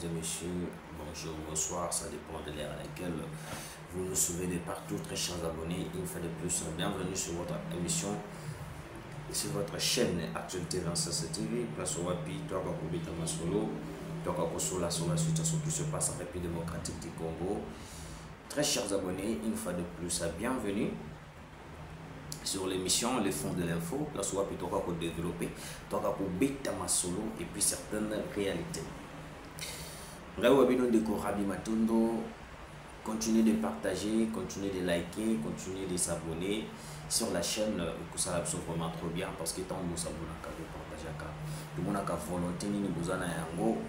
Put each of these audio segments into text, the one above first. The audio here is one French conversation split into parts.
et messieurs, bonjour, bonsoir, ça dépend de l'ère à laquelle vous nous suivez de partout, très chers abonnés. Une fois de plus, bienvenue sur votre émission, sur votre chaîne Actualité 26 TV, place au Wapi, toi Kakubita Masolo, toi Kakosola sur la situation qui se passe en République démocratique du Congo. Très chers abonnés, une fois de plus, bienvenue sur l'émission Les Fonds de l'Info, place où Wapi, toi Kako développer, toi Kakubita Masolo et puis certaines réalités. Continuez de partager, continuez de liker, continuez de s'abonner sur la chaîne. Ça va vraiment trop bien parce que tant que vous abonnez, vous partagez, tout le monde a volonté ni vous en yango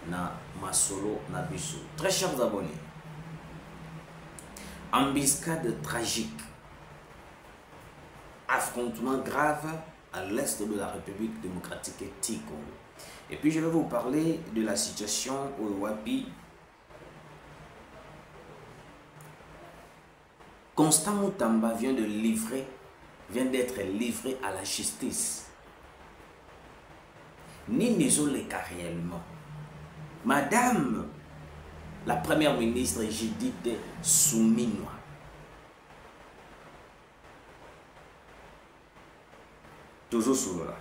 na masolo na biso. Très chers abonnés, embuscade tragique, affrontement grave à l'est de la République démocratique du Congo. Et puis je vais vous parler de la situation au Wapi. Constant Mutamba vient d'être livré à la justice. Ni Nizoleka réellement. Madame la première ministre Judith Suminwa. Toujours sous là.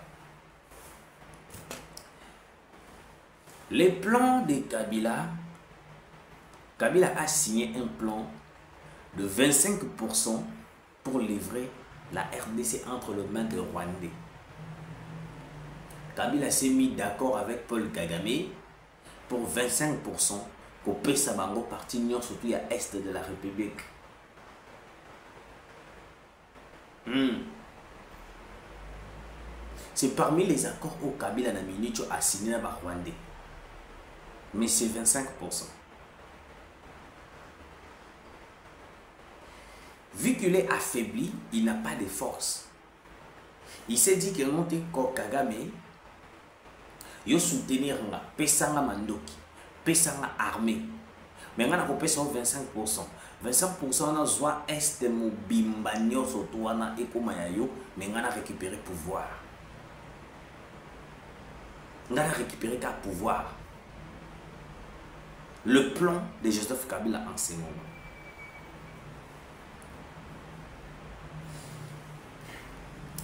Les plans de Kabila a signé un plan de 25% pour livrer la RDC entre les mains de Rwandais. Kabila s'est mis d'accord avec Paul Kagame pour 25% pour Pesabango parti surtout à l'est de la République. C'est parmi les accords au Kabila a signé à Rwandais. Mais c'est 25%. Vu qu'il est affaibli, il n'a pas de force. Il s'est dit que monte Kagame, il soutenir nga pesanga mandoki, pesanga armée. Mais on a coupé 25%. 25% na zwa est mobimba nyoso toana ekomayayo, mais on a récupéré pouvoir. On a récupéré qu'à pouvoir. Le plan de Joseph Kabila en ce moment.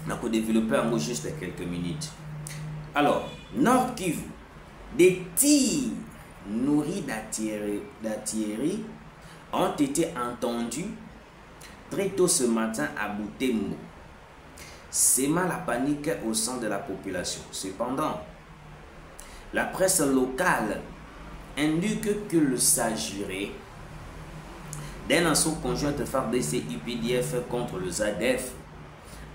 On a développé en juste quelques minutes. Alors, Nord Kivu, des tirs nourris d'artillerie ont été entendus très tôt ce matin à Butembo, sémant la panique au sein de la population. Cependant, la presse locale indique qu'il s'agirait d'un assaut conjoint de FARDC et UPDF contre le ZADF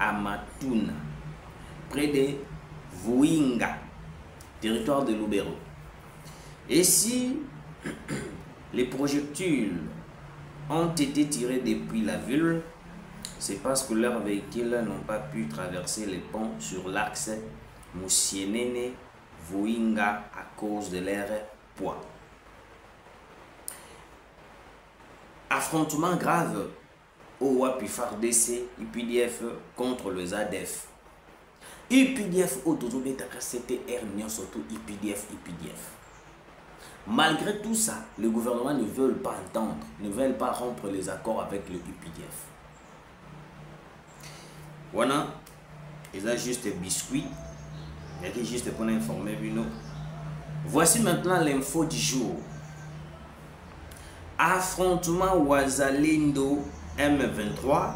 à Matuna, près de Vuinga, territoire de Lubero. Et si les projectiles ont été tirés depuis la ville, c'est parce que leurs véhicules n'ont pas pu traverser les ponts sur l'axe Musienene-Vuinga à cause de leur poids. Affrontement grave au Wapi FARDC UPDF contre le ZADF. UPDF aujourd'hui c'était surtout UPDF. Malgré tout ça, le gouvernement ne veut pas entendre, ne veut pas rompre les accords avec le UPDF. Voilà, ils ont juste des biscuits, il y a juste pour informer Bruno. Voici maintenant l'info du jour. Affrontement Wazalendo M23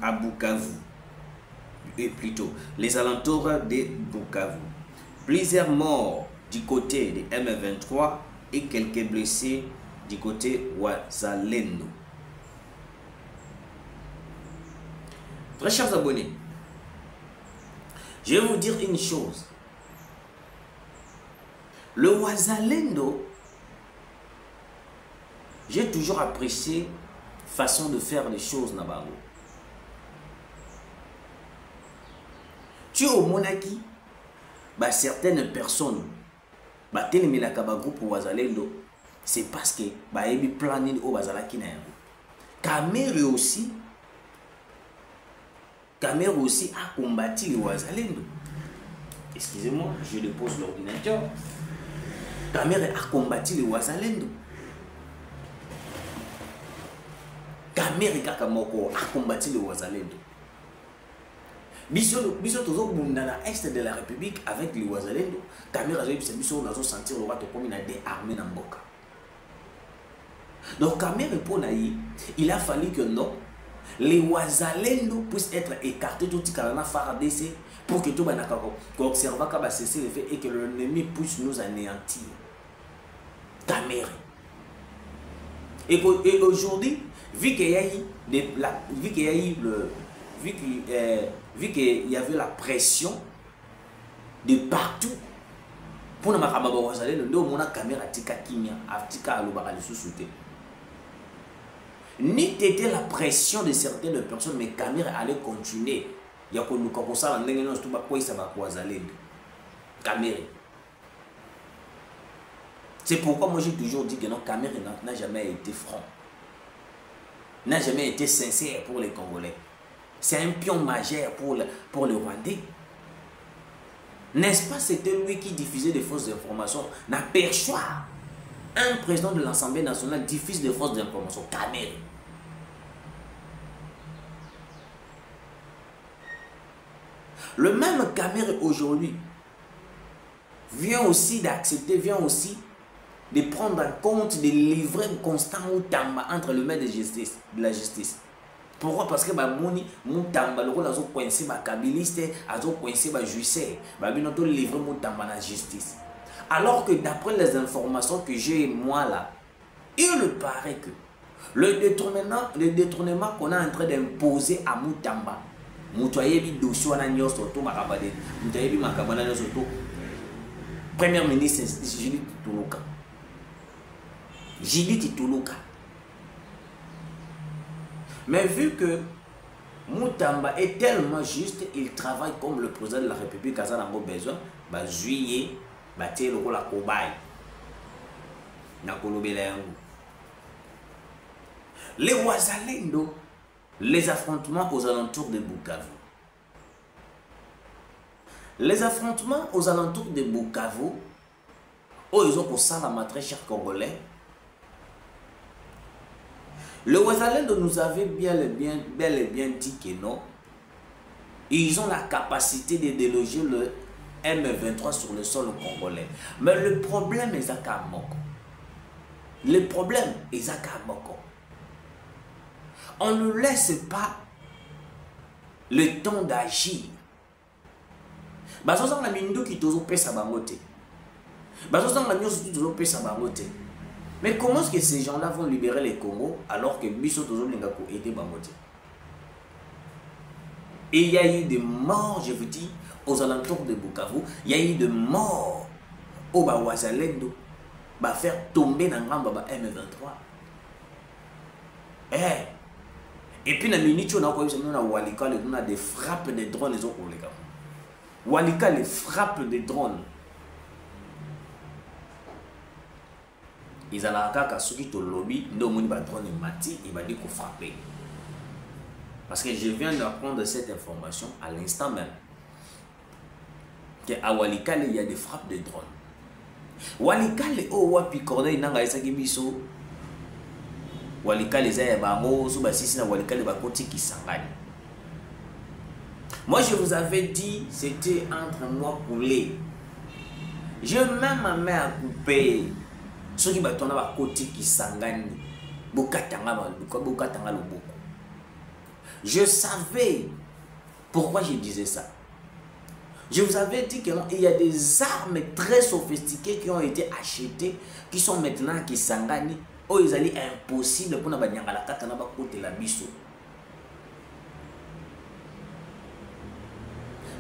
à Bukavu, et plutôt les alentours de Bukavu. Plusieurs morts du côté de M23 et quelques blessés du côté Wazalendo. Très chers abonnés, je vais vous dire une chose. Le Wazalendo, j'ai toujours apprécié façon de faire les choses Nabango. Tu es au Monaki, bah certaines personnes, bah tellement la groupe Wazalendo, c'est parce que bah ebi planning au Wazalaki na yango. Kamere aussi a combattu le Wazalendo. Et excusez-moi, je dépose l'ordinateur. Kamere a combattu les Wazalendo. Kamere Kakamoko a combattu les Wazalendo. Biso tozo bunda na est de la République avec les Wazalendo. Kamere a dit biso nazo sentir le roi comme il a déarmé na mboka. Donc Kamere pour naï, il a fallu que non, les Wazalendo puissent être écartés tout ce qu'on a fait pour que tout le monde observe qu'à cesser le fait et que l'ennemi puisse nous anéantir. Kamere. Et aujourd'hui, vu qu'il y a eu vu qu'il y avait la pression de partout pour nous Wazalendo, nous avons Kamere tika kimia, tika alobaka le sous-souté. Ni t'était la pression de certaines personnes, mais Kamere allait continuer. Il y a qu'on nous ça en ligne, tout quoi ça va Wazalendo. Kamere. C'est pourquoi moi j'ai toujours dit que non, Kamere n'a jamais été franc, n'a jamais été sincère pour les Congolais. C'est un pion majeur pour le Rwandais. N'est-ce pas, c'était lui qui diffusait des fausses informations. N'aperçoit un président de l'Assemblée nationale diffuse des fausses informations. Kamere. Le même Kamere aujourd'hui vient aussi d'accepter, vient aussi de prendre en compte, de livrer un constant Moutamba entre le maître de la justice. Pourquoi? Parce que Moni Moutamba, le rôle a coincé ma kabiliste, a coincé ma justice, va bien livrer Moutamba la justice. Alors que d'après les informations que j'ai moi là, il paraît que le détournement qu'on est en train d'imposer à Moutamba, Moutouayebi dossier na nyo surtout makabade, Moutouayebi makabana nyo surtout, Premier ministre Judith Tuluka. Judith Tuluka. Mais vu que Moutamba est tellement juste, il travaille comme le président de la République, à ça n'a pas besoin, bah juillet, bah tiens le rôle à cobaye. Na kolobela. Les Wazalendo, les affrontements aux alentours de Bukavu. Les affrontements aux alentours de Bukavu, oh, ils ont pour ça la très cher Congolais. Le Wazalendo nous avait bel et bien dit que non. Ils ont la capacité de déloger le M23 sur le sol congolais. Mais le problème est Zakamoko. Le problème est Zakamoko. On ne laisse pas le temps d'agir. Bazosan la mindu qui tozo pesa bangote. Bazosan la mindu qui tozo pesa bangote. Mais comment est-ce que ces gens-là vont libérer les Congo alors que Biso tozo lingako était bangote? Et il y a eu des morts, je vous dis, aux alentours de Bukavu. Il y a eu des morts au Wazalendo. Va faire tomber dans le M23. Et puis, dans la minute, on a Walika, on a des frappes de drones. Les autres, Walika, les frappes de drones. Ils ont la ceux qui ont lobby, nous avons des drones mati, il va dire qu'on frappe. Parce que je viens d'apprendre cette information à l'instant même. Qu'à Walika, il y a des frappes de drones. Walika, les Owapi Corneille, Nanga Esakibiso. Walika, les Ayabamo, Soubassi, Walika, les Bakoti qui s'engagent. Moi, je vous avais dit, c'était entre moi poulet. Je mets ma main à couper. Ceux qui battent à côté qui s'engagent. Je savais pourquoi je disais ça. Je vous avais dit qu'il y a des armes très sophistiquées qui ont été achetées, qui sont maintenant qui s'engagent. Oh, ils allaient impossible pour nous battre la carte na côté la biso.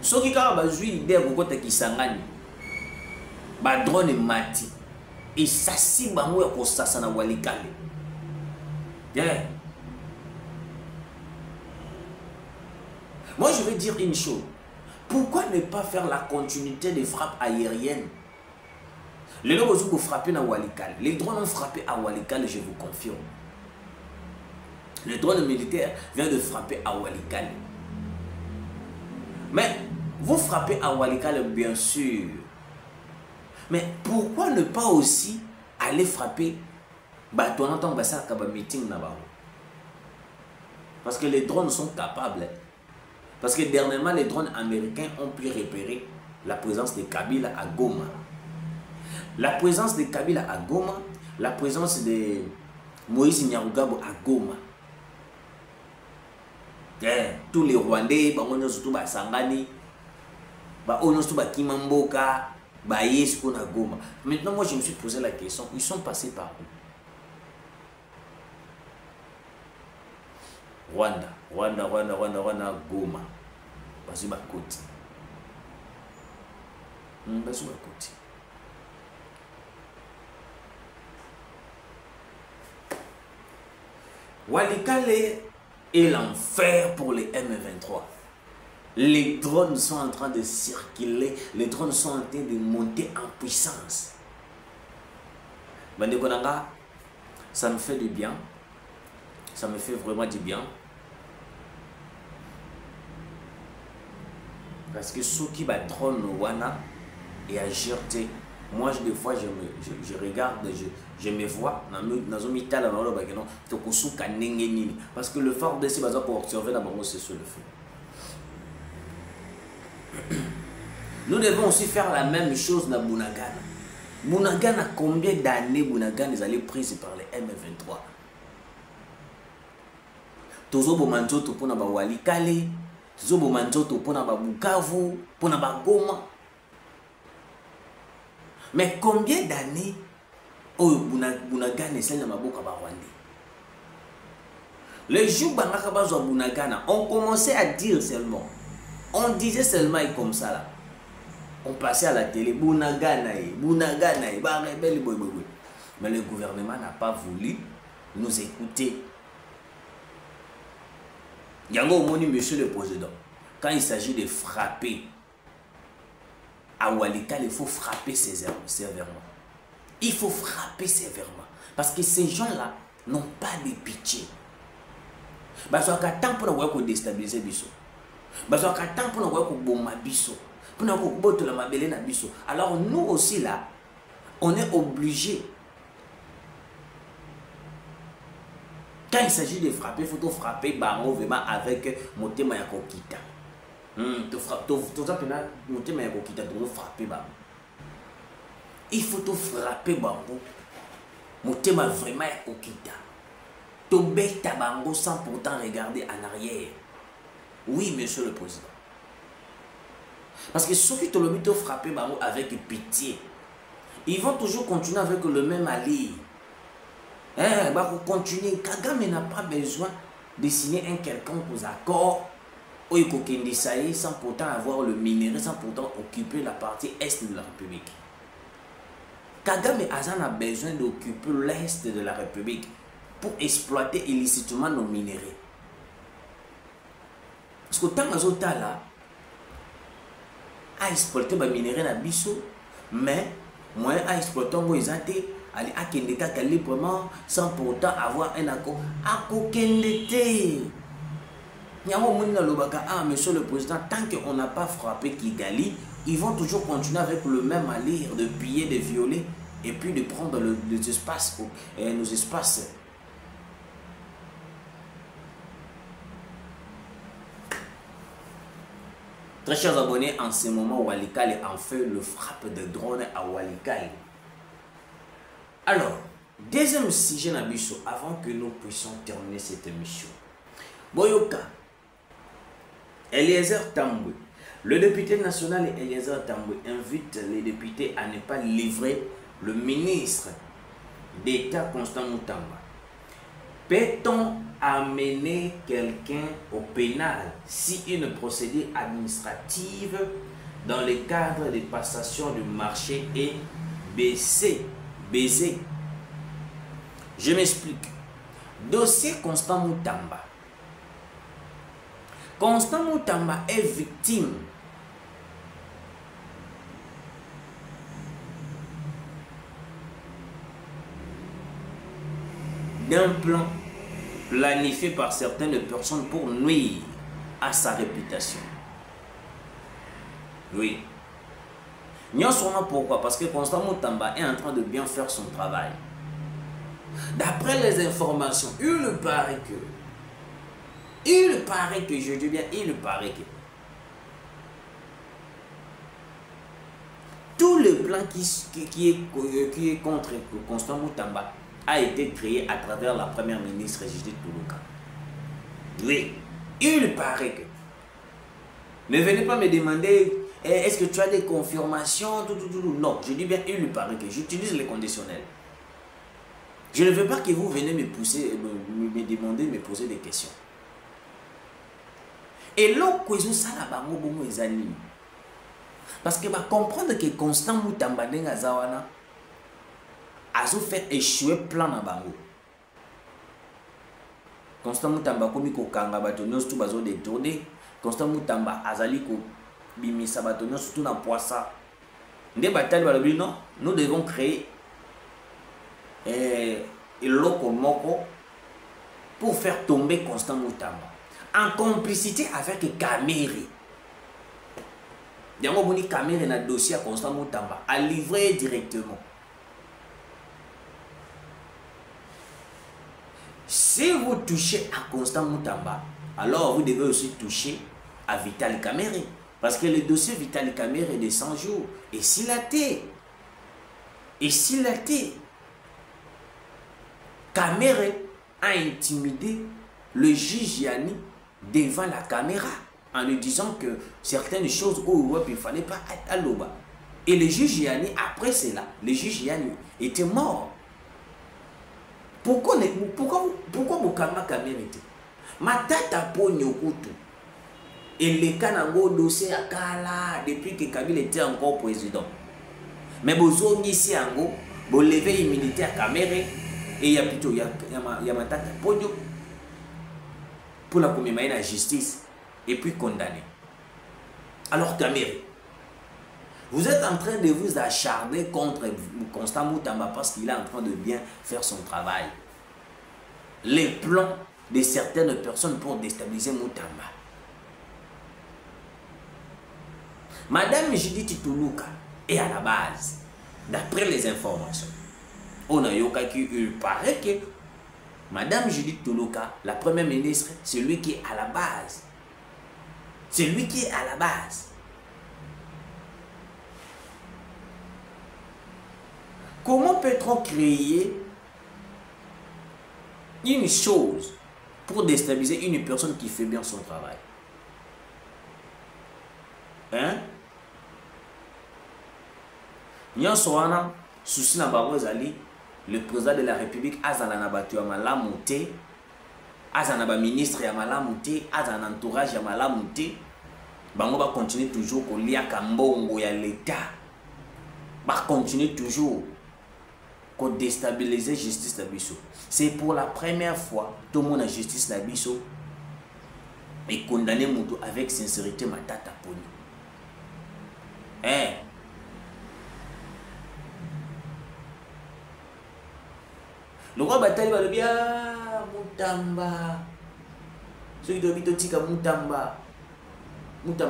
Ceux qui ont joué idée au côté qui s'engagent, ba drone mati. Et ça si bango ya ko sasa na Walikale. Yeah. Moi je vais dire une chose. Pourquoi ne pas faire la continuité des frappes aériennes? Les drones ont frappé à Walikale. Les drones ont frappé à Walikale, je vous confirme. Le drone militaire vient de frapper à Walikale. Mais Vous frappez à Walikale, bien sûr. Mais pourquoi ne pas aussi aller frapper meeting là-bas? Parce que les drones sont capables. Parce que dernièrement, les drones américains ont pu repérer la présence de Kabila à Goma. La présence de Kabila à Goma, la présence de Moïse Nyarugabo à Goma. Tous les Rwandais, surtout Sangani, surtout Kimamboka, Yes à Goma. Maintenant, moi, je me suis posé la question, ils sont passés par où? Rwanda, Goma. Basu Bakoti. Basu Bakoti. Walikale est l'enfer pour les M23. Les drones sont en train de circuler, les drones sont en train de monter en puissance. Bandekonanga, ça me fait du bien. Ça me fait vraiment du bien. Parce que ceux qui battent drone wana et agir, moi des fois je regarde, je me vois parce que le phare de ces bases pour observer d'abord c'est sur le feu. Nous devons aussi faire la même chose dans Bunagana. Bunagana, combien d'années Bunagana est allé prise par les M23? Tozo bomanzoto pona ba Walikale, tozo bomanzoto pona ba Bukavu, pona ba Goma. Mais combien d'années Bunagana est celle de Maboka ba Rwanda? Les jours Banaka Bazo Bunagana, on commençait à dire seulement. On disait seulement comme ça là. On passait à la télé, Bunagana, ba rebelle boy. Mais le gouvernement n'a pas voulu nous écouter. Yango Omoni, monsieur le président, quand il s'agit de frapper à Walikale, il faut frapper sévèrement. Il faut frapper sévèrement. Parce que ces gens-là n'ont pas de pitié. Parce qu'il y a temps pour déstabiliser biso. Parce qu'il y a temps pour bomber biso. Alors nous aussi là, on est obligé. Quand il s'agit de frapper, il faut frapper bango vraiment avec motema ya kokita. Il faut frapper bango motema vraiment ya kokita. To beta bango sans pourtant regarder en arrière. Oui, monsieur le président. Parce que ceux qui te l'ont frapper bango avec pitié, ils vont toujours continuer avec le même allié. Continuer. Kagame n'a pas besoin de signer un quelconque accord sans pourtant avoir le minerai, sans pourtant occuper la partie est de la République. Kagame a besoin d'occuper l'est de la République pour exploiter illicitement nos minéraux. Parce que tant que là a exploité les minéraux na biso, mais moi a exploité les aller à Kendeka librement sans pourtant avoir un accord. À Kokendete. Ah, monsieur le président, tant qu'on n'a pas frappé Kigali, ils vont toujours continuer avec le même allure de piller, de violer et puis de prendre les espaces, nos espaces. Très chers abonnés, en ce moment, Walikale en fait le frappe de drone à Walikale. Alors, deuxième sujet Nabiso, avant que nous puissions terminer cette émission. Boyoka, Eliezer Tambwe, le député national Eliezer Tambwe invite les députés à ne pas livrer le ministre d'État Constant Moutamba. Peut-on amener quelqu'un au pénal si une procédure administrative dans le cadre de passation du marché est baissée? Je m'explique. Dossier Constant Moutamba. Constant Moutamba est victime d'un plan planifié par certaines personnes pour nuire à sa réputation. Oui. Pourquoi? Parce que Constant Moutamba est en train de bien faire son travail. D'après les informations, il paraît que, je dis bien, il paraît que, tout le plan qui est contre Constant Moutamba a été créé à travers la première ministre Judith Toulouka. Oui, il paraît que. Ne venez pas me demander, est-ce que tu as des confirmations, Non, je dis bien, il paraît que. J'utilise les conditionnels. Je ne veux pas que vous venez me pousser, me demander, me poser des questions. Et là, ça n'a pas de parce que comprendre que Constant Moutamba Zawana a fait échouer plan na bango. Constant Moutamba komi ko kanga bato nyonso bazo détourner. Constant Moutamba azali ko bimisa bato nyonso tout na poissa. Nde batali balobi non, nous devons créer loko moko pour faire tomber Constant Moutamba en complicité avec Kamere. Yango boni Kamere na dossier à Constant Moutamba a livré directement. Si vous touchez à Constant Moutamba, alors vous devez aussi toucher à Vital Kamere. Parce que le dossier Vital Kamere est de 100 jours. Et s'il a été, Kamere a intimidé le juge Yanni devant la caméra en lui disant que certaines choses où il ne fallait pas être à l'Oba. Et le juge Yanni, après cela, le juge Yanni était mort. Pourquoi Mukama Kamere était? Ma tête a pogné au couteau. Et les Kanango dossier à Kala depuis que Kabila était encore président. Mais vous ici en go, vous levez l'immunité à Kamere et il y a plutôt ma tête à pogné pour la commémorer la justice et puis condamner. Alors Kamere, vous êtes en train de vous acharner contre Constant Moutamba parce qu'il est en train de bien faire son travail. Les plans de certaines personnes pour déstabiliser Moutamba. Madame Judith Toulouka est à la base, d'après les informations. On a yoka qui il paraît que Madame Judith Toulouka, la première ministre, c'est lui qui est à la base. C'est lui qui est à la base. Comment peut-on créer une chose pour déstabiliser une personne qui fait bien son travail? Hein? Nyansoana, souci na Barozali, le président de la République, Azana Batu Yamala Mouté, Azana ba ministre Yamala Mouté, Azana entourage Yamala Mouté, Bango va continuer toujours qu'on lia Kambongo ya l'État, va continuer toujours qu'on déstabiliser justice d'Abisso. C'est pour la première fois tout le monde a justice d'Abisso et condamné Moutou avec sincérité Matata Poni. Hein? Le roi Batali va le bien Moutamba. Ceux qui doivent dire que Moutamba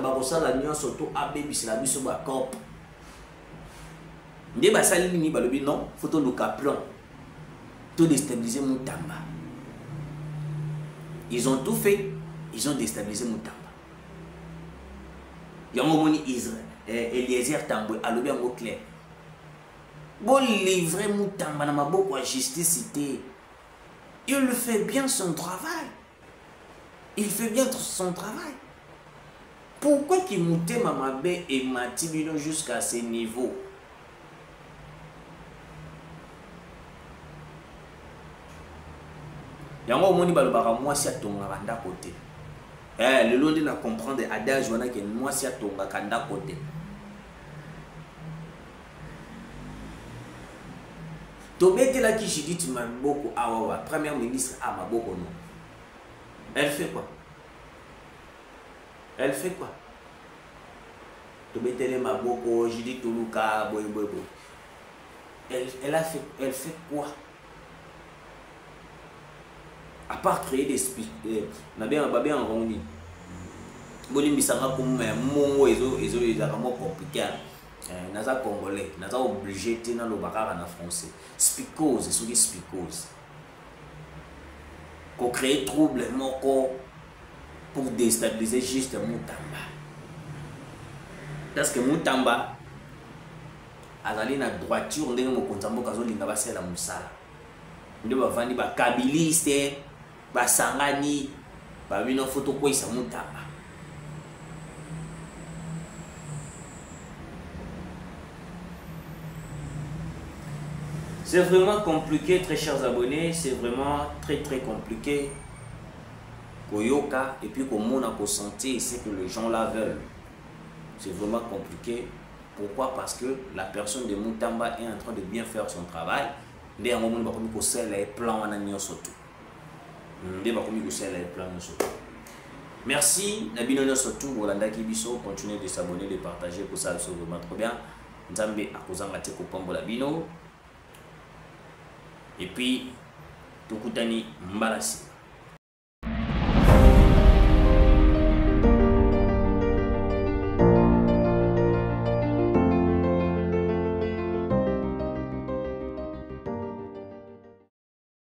ressent la nuance surtout à baby c'est la mise sur ma camp. Ndé basali ni balobi non, photo le plan. Tout déstabiliser Moutamba. Ils ont tout fait, ils ont déstabilisé Moutamba. Yango moni Israël, Eliezer Tamboué, alobi yango clair. Bon livrer Moutamba na maboko à justice. Il fait bien son travail. Il fait bien son travail. Pourquoi qu'il moutait Mamabé et Matibino jusqu'à ce niveau? Yango moni balobaka moi si atonga kanda côté. Le lot de na comprendre adage wana que moi si atonga kanda côté. Tobete la qui Judith Maboko Awawa, première ministre à Maboko non. Elle fait quoi? Elle fait quoi? Tobete le Maboko, Judith Toulouka, boy. Elle fait quoi? À part créer des speakers, bolimbisanga comme mongo ezo vraiment compliqué. Naza congolais, naza obligé de na lobaka en français. Spicose, c'est qui spicose. Qu'on crée trouble moko pour déstabiliser juste Mutamba. Parce que Mutamba azali na droiture ndenge mokonzambo kazo linga basela musala. Nde bavandi ba kabiliste, basangani, ba bino photo ko isa Mutamba. C'est vraiment compliqué, très chers abonnés, c'est vraiment très compliqué. Koyoka et puis comment on a ressenti c'est que les gens la veulent. C'est vraiment compliqué. Pourquoi? Parce que la personne de Mutamba est en train de bien faire son travail. Dès un moment où on a fait les plans, on a mis surtout. Merci. Nabino surtout, Rolanda Kibiso, continuez de s'abonner, de partager pour ça, c'est vraiment trop bien. Nzambe akozanga te kopambo la bino. Et puis, Tukutani Mbalasi.